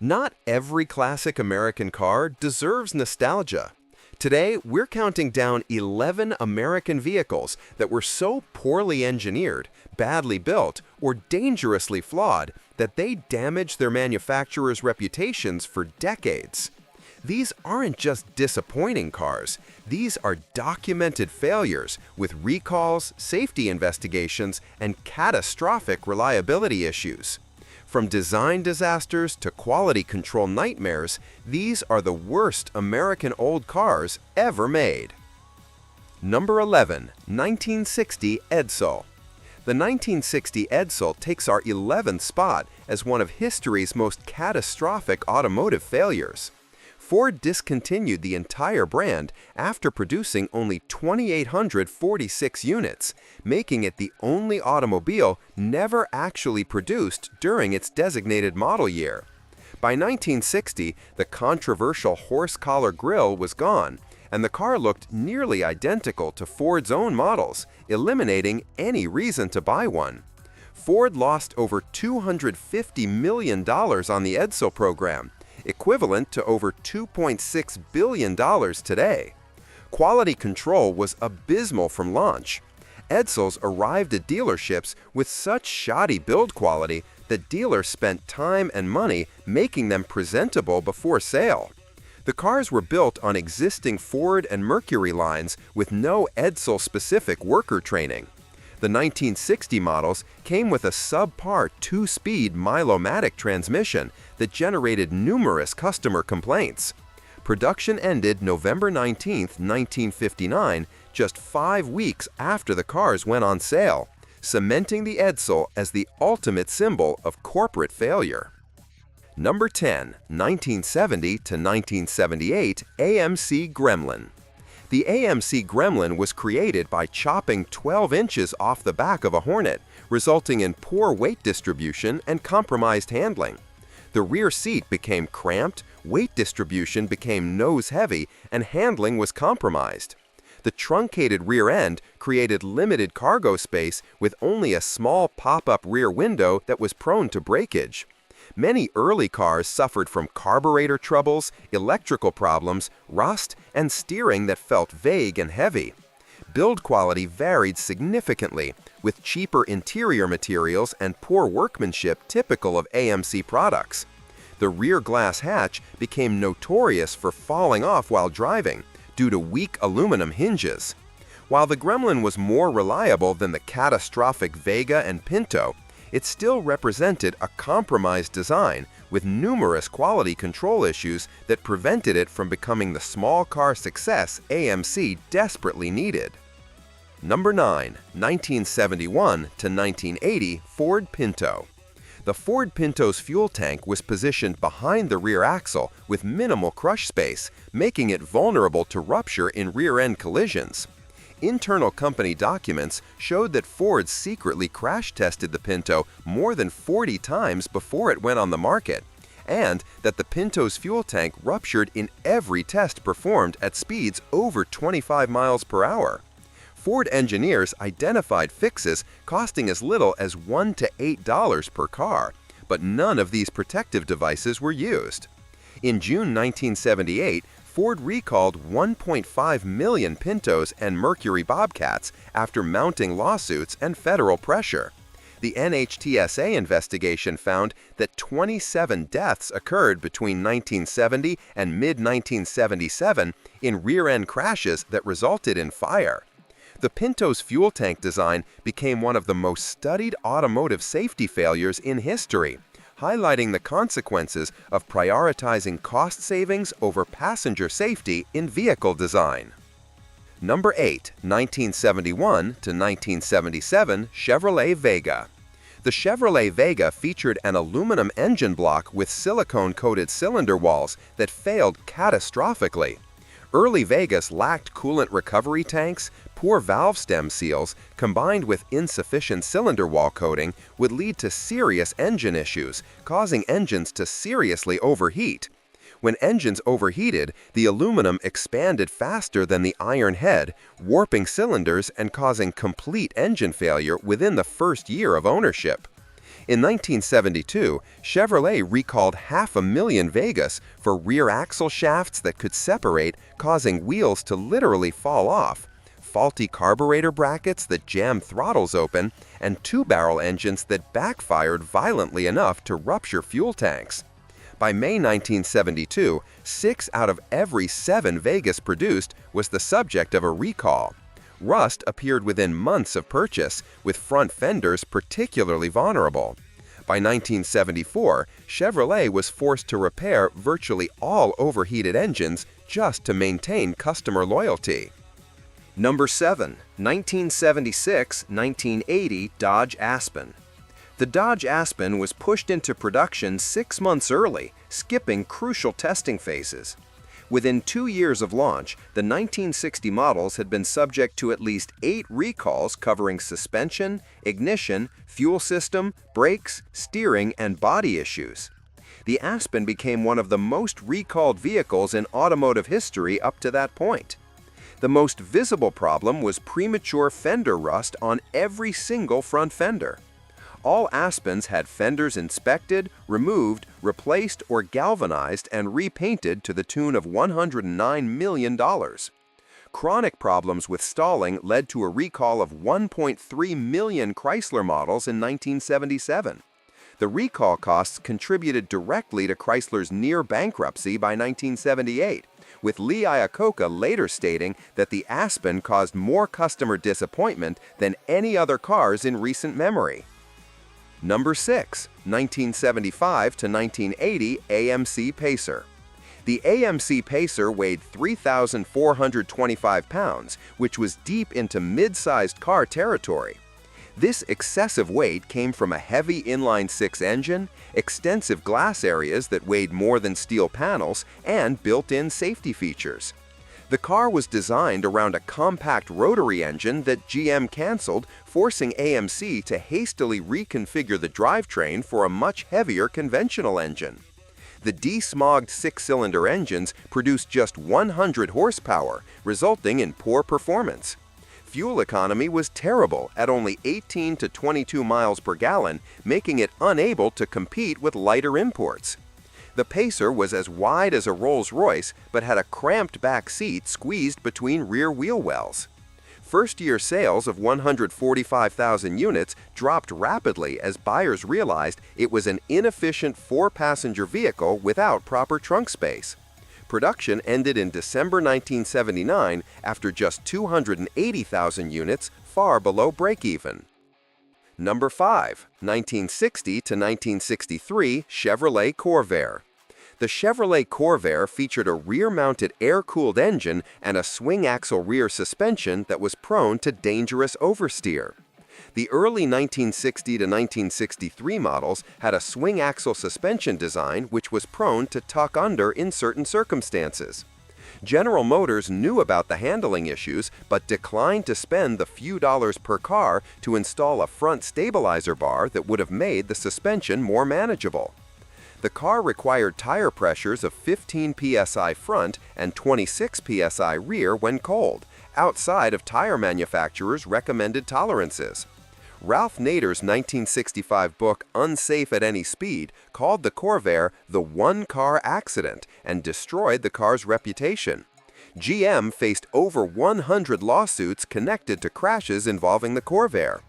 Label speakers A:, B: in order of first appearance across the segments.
A: Not every classic American car deserves nostalgia. Today, we're counting down 11 American vehicles that were so poorly engineered, badly built, or dangerously flawed that they damaged their manufacturers' reputations for decades. These aren't just disappointing cars. These are documented failures with recalls, safety investigations, and catastrophic reliability issues. From design disasters to quality control nightmares, these are the worst American old cars ever made. Number 11. 1960 Edsel. The 1960 Edsel takes our 11th spot as one of history's most catastrophic automotive failures. Ford discontinued the entire brand after producing only 2,846 units, making it the only automobile never actually produced during its designated model year. By 1960, the controversial horse collar grille was gone, and the car looked nearly identical to Ford's own models, eliminating any reason to buy one. Ford lost over $250 million on the Edsel program, equivalent to over $2.6 billion today. Quality control was abysmal from launch. Edsels arrived at dealerships with such shoddy build quality that dealers spent time and money making them presentable before sale. The cars were built on existing Ford and Mercury lines with no Edsel-specific worker training. The 1960 models came with a subpar 2-speed Milo-matic transmission that generated numerous customer complaints. Production ended November 19, 1959, just 5 weeks after the cars went on sale, cementing the Edsel as the ultimate symbol of corporate failure. Number 10. 1970 to 1978 AMC Gremlin. The AMC Gremlin was created by chopping 12 inches off the back of a Hornet, resulting in poor weight distribution and compromised handling. The rear seat became cramped, weight distribution became nose-heavy, and handling was compromised. The truncated rear end created limited cargo space with only a small pop-up rear window that was prone to breakage. Many early cars suffered from carburetor troubles, electrical problems, rust, and steering that felt vague and heavy. Build quality varied significantly, with cheaper interior materials and poor workmanship typical of AMC products. The rear glass hatch became notorious for falling off while driving due to weak aluminum hinges. While the Gremlin was more reliable than the catastrophic Vega and Pinto, it still represented a compromised design with numerous quality control issues that prevented it from becoming the small car success AMC desperately needed. Number 9. 1971 to 1980 Ford Pinto. The Ford Pinto's fuel tank was positioned behind the rear axle with minimal crush space, making it vulnerable to rupture in rear-end collisions. Internal company documents showed that Ford secretly crash-tested the Pinto more than 40 times before it went on the market, and that the Pinto's fuel tank ruptured in every test performed at speeds over 25 miles per hour. Ford engineers identified fixes costing as little as $1 to $8 per car, but none of these protective devices were used. In June 1978, Ford recalled 1.5 million Pintos and Mercury Bobcats after mounting lawsuits and federal pressure. The NHTSA investigation found that 27 deaths occurred between 1970 and mid-1977 in rear-end crashes that resulted in fire. The Pinto's fuel tank design became one of the most studied automotive safety failures in history, highlighting the consequences of prioritizing cost savings over passenger safety in vehicle design. Number 8. 1971 to 1977 Chevrolet Vega. The Chevrolet Vega featured an aluminum engine block with silicone-coated cylinder walls that failed catastrophically. Early Vegas lacked coolant recovery tanks. Poor valve stem seals, combined with insufficient cylinder wall coating, would lead to serious engine issues, causing engines to seriously overheat. When engines overheated, the aluminum expanded faster than the iron head, warping cylinders and causing complete engine failure within the first year of ownership. In 1972, Chevrolet recalled 500,000 Vegas for rear axle shafts that could separate, causing wheels to literally fall off, faulty carburetor brackets that jammed throttles open, and two-barrel engines that backfired violently enough to rupture fuel tanks. By May 1972, 6 out of every 7 Vegas produced was the subject of a recall. Rust appeared within months of purchase, with front fenders particularly vulnerable. By 1974, Chevrolet was forced to repair virtually all overheated engines just to maintain customer loyalty.
B: Number 7. 1976-1980 Dodge Aspen. The Dodge Aspen was pushed into production 6 months early, skipping crucial testing phases. Within 2 years of launch, the 1960 models had been subject to at least 8 recalls covering suspension, ignition, fuel system, brakes, steering, and body issues. The Aspen became one of the most recalled vehicles in automotive history up to that point. The most visible problem was premature fender rust on every single front fender. All Aspens had fenders inspected, removed, replaced, or galvanized and repainted to the tune of $109 million. Chronic problems with stalling led to a recall of 1.3 million Chrysler models in 1977. The recall costs contributed directly to Chrysler's near bankruptcy by 1978, with Lee Iacocca later stating that the Aspen caused more customer disappointment than any other cars in recent memory. Number 6. 1975 to 1980 AMC Pacer. The AMC Pacer weighed 3,425 pounds, which was deep into mid-sized car territory. This excessive weight came from a heavy inline-six engine, extensive glass areas that weighed more than steel panels, and built-in safety features. The car was designed around a compact rotary engine that GM canceled, forcing AMC to hastily reconfigure the drivetrain for a much heavier conventional engine. The desmogged 6-cylinder engines produced just 100 horsepower, resulting in poor performance. Fuel economy was terrible at only 18 to 22 miles per gallon, making it unable to compete with lighter imports. The Pacer was as wide as a Rolls-Royce, but had a cramped back seat squeezed between rear wheel wells. First-year sales of 145,000 units dropped rapidly as buyers realized it was an inefficient 4-passenger vehicle without proper trunk space. Production ended in December 1979 after just 280,000 units, far below break-even. Number 5. 1960 to 1963 Chevrolet Corvair. The Chevrolet Corvair featured a rear-mounted air-cooled engine and a swing-axle rear suspension that was prone to dangerous oversteer. The early 1960 to 1963 models had a swing-axle suspension design which was prone to tuck under in certain circumstances. General Motors knew about the handling issues but declined to spend the few dollars per car to install a front stabilizer bar that would have made the suspension more manageable. The car required tire pressures of 15 psi front and 26 psi rear when cold, outside of tire manufacturers' recommended tolerances. Ralph Nader's 1965 book Unsafe at Any Speed called the Corvair the one-car accident and destroyed the car's reputation. GM faced over 100 lawsuits connected to crashes involving the Corvair.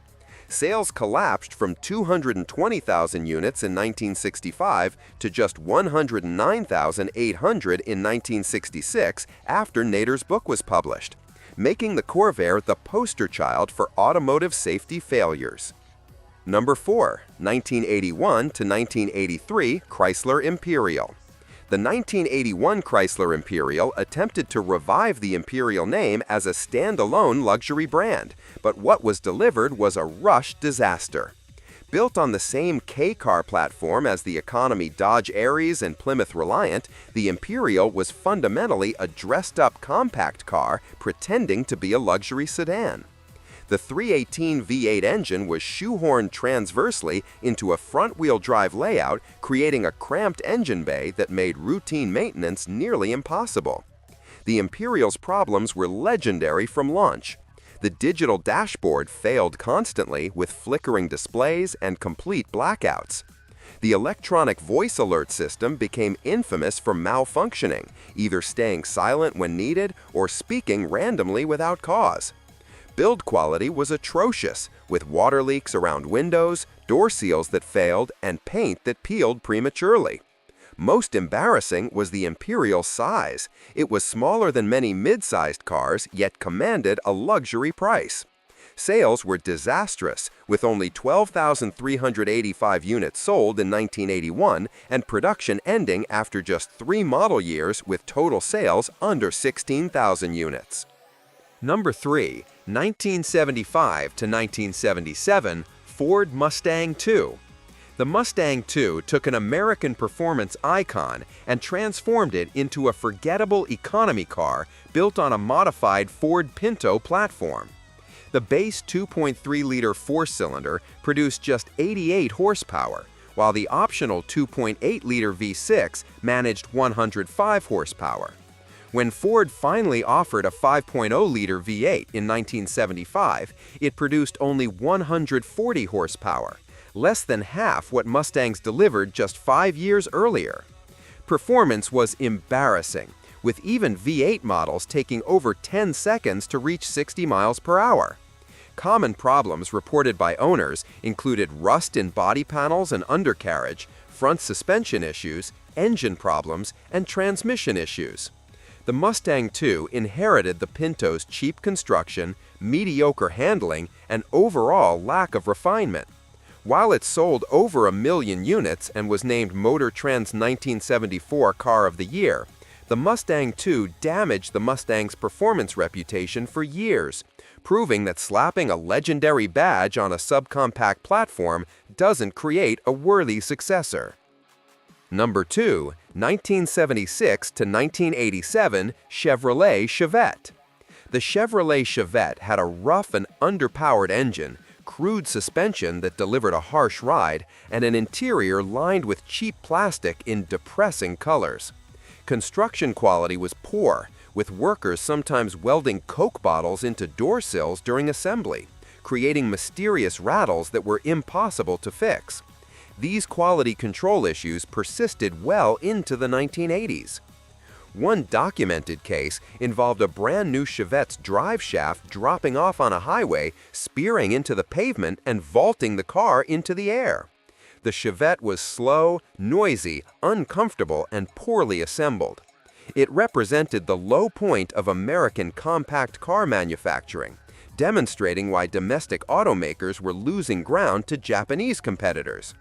B: Sales collapsed from 220,000 units in 1965 to just 109,800 in 1966 after Nader's book was published, making the Corvair the poster child for automotive safety failures. Number 4. 1981 to 1983 Chrysler Imperial. The 1981 Chrysler Imperial attempted to revive the Imperial name as a standalone luxury brand, but what was delivered was a rushed disaster. Built on the same K-car platform as the economy Dodge Aries and Plymouth Reliant, the Imperial was fundamentally a dressed-up compact car pretending to be a luxury sedan. The 318 V8 engine was shoehorned transversely into a front-wheel drive layout, creating a cramped engine bay that made routine maintenance nearly impossible. The Imperial's problems were legendary from launch. The digital dashboard failed constantly with flickering displays and complete blackouts. The electronic voice alert system became infamous for malfunctioning, either staying silent when needed or speaking randomly without cause. Build quality was atrocious, with water leaks around windows, door seals that failed, and paint that peeled prematurely. Most embarrassing was the Imperial's size. It was smaller than many mid-sized cars, yet commanded a luxury price. Sales were disastrous, with only 12,385 units sold in 1981 and production ending after just 3 model years with total sales under 16,000 units.
A: Number 3. 1975 to 1977 Ford Mustang II. The Mustang II took an American performance icon and transformed it into a forgettable economy car built on a modified Ford Pinto platform. The base 2.3-liter four-cylinder produced just 88 horsepower, while the optional 2.8-liter V6 managed 105 horsepower. When Ford finally offered a 5.0-liter V8 in 1975, it produced only 140 horsepower, less than half what Mustangs delivered just 5 years earlier. Performance was embarrassing, with even V8 models taking over 10 seconds to reach 60 miles per hour. Common problems reported by owners included rust in body panels and undercarriage, front suspension issues, engine problems, and transmission issues. The Mustang II inherited the Pinto's cheap construction, mediocre handling, and overall lack of refinement. While it sold over 1 million units and was named Motor Trend's 1974 Car of the Year, the Mustang II damaged the Mustang's performance reputation for years, proving that slapping a legendary badge on a subcompact platform doesn't create a worthy successor. Number 2. 1976 to 1987 Chevrolet Chevette. The Chevrolet Chevette had a rough and underpowered engine, crude suspension that delivered a harsh ride, and an interior lined with cheap plastic in depressing colors. Construction quality was poor, with workers sometimes welding Coke bottles into door sills during assembly, creating mysterious rattles that were impossible to fix. These quality control issues persisted well into the 1980s. One documented case involved a brand new Chevette's drive shaft dropping off on a highway, spearing into the pavement, and vaulting the car into the air. The Chevette was slow, noisy, uncomfortable, and poorly assembled. It represented the low point of American compact car manufacturing, demonstrating why domestic automakers were losing ground to Japanese competitors.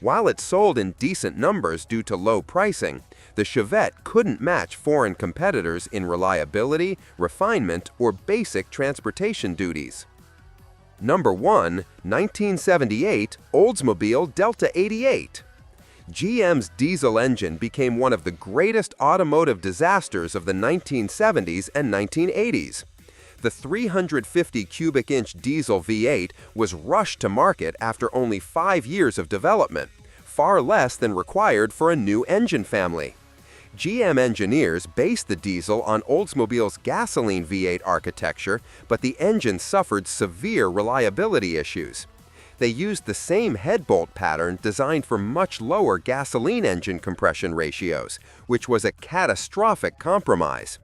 A: While it sold in decent numbers due to low pricing, the Chevette couldn't match foreign competitors in reliability, refinement, or basic transportation duties. Number 1. 1978 Oldsmobile Delta 88. GM's diesel engine became one of the greatest automotive disasters of the 1970s and 1980s. The 350 cubic inch diesel V8 was rushed to market after only 5 years of development, far less than required for a new engine family. GM engineers based the diesel on Oldsmobile's gasoline V8 architecture, but the engine suffered severe reliability issues. They used the same head bolt pattern designed for much lower gasoline engine compression ratios, which was a catastrophic compromise.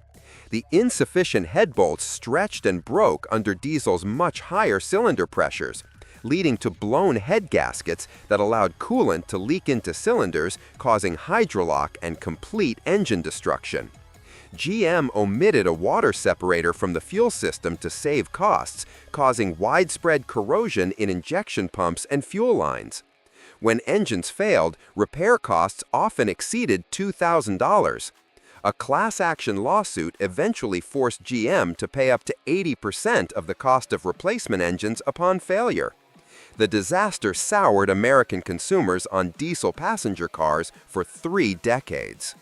A: The insufficient head bolts stretched and broke under diesel's much higher cylinder pressures, leading to blown head gaskets that allowed coolant to leak into cylinders, causing hydrolock and complete engine destruction. GM omitted a water separator from the fuel system to save costs, causing widespread corrosion in injection pumps and fuel lines. When engines failed, repair costs often exceeded $2,000. A class-action lawsuit eventually forced GM to pay up to 80% of the cost of replacement engines upon failure. The disaster soured American consumers on diesel passenger cars for 3 decades.